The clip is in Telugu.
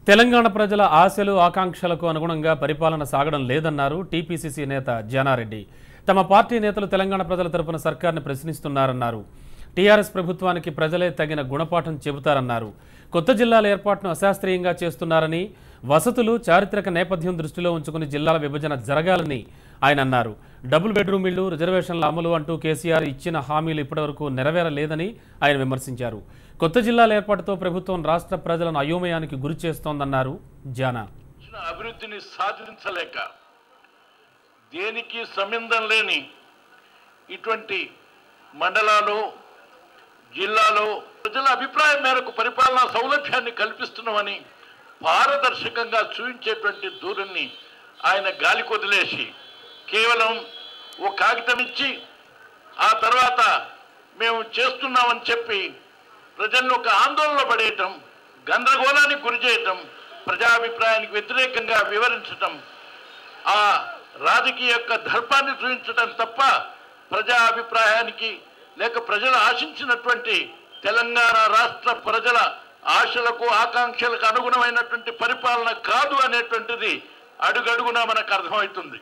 తెలంగాణ ప్రజల ఆశలు ఆకాంక్షలకు అనుగుణంగా పరిపాలన సాగడం లేదన్నారు టీపీసీసీ నేత జానారెడ్డి. తమ పార్టీ నేతలు తెలంగాణ ప్రజల తరపున సర్కార్ని ప్రశ్నిస్తున్నారన్నారు. టీఆర్ఎస్ ప్రభుత్వానికి ప్రజలే తగిన గుణపాఠం చెబుతారన్నారు. కొత్త జిల్లాల ఏర్పాటును అశాస్త్రీయంగా చేస్తున్నారని, వసతులు చారిత్రక నేపథ్యం దృష్టిలో ఉంచుకుని జిల్లాల విభజన జరగాలని ఆయన అన్నారు. డబుల్ బెడ్రూమ్ ఇళ్లు, రిజర్వేషన్ల అమలు అంటూ కేసీఆర్ ఇచ్చిన హామీలు ఇప్పటివరకు నెరవేరలేదని ఆయన విమర్శించారు. కొత్త జిల్లాల ఏర్పాటుతో ప్రభుత్వం రాష్ట్ర ప్రజలను అయోమయానికి గురి చేస్తోందన్నారు జానా. అభివృద్ధిని సాధించలేక దేనికి సంబంధం లేని ఇటువంటి మండలాలు, జిల్లాలో ప్రజల అభిప్రాయం మేరకు పరిపాలనా సౌలభ్యాన్ని కల్పిస్తున్నామని పారదర్శకంగా చూపించేటువంటి ధోరణిని ఆయన గాలికి వదిలేసి కేవలం ఓ కాగితం ఇచ్చి ఆ తర్వాత మేము చేస్తున్నామని చెప్పి ప్రజలను ఒక ఆందోళన పడేయటం, గందరగోళానికి గురి చేయటం, ప్రజాభిప్రాయానికి వ్యతిరేకంగా వివరించటం, ఆ రాజకీయ యొక్క దర్పాన్ని చూపించడం తప్ప ప్రజా అభిప్రాయానికి లేక ప్రజలు ఆశించినటువంటి తెలంగాణ రాష్ట్ర ప్రజల ఆశలకు ఆకాంక్షలకు అనుగుణమైనటువంటి పరిపాలన కాదు అనేటువంటిది అడుగడుగునా మనకు అర్థమవుతుంది.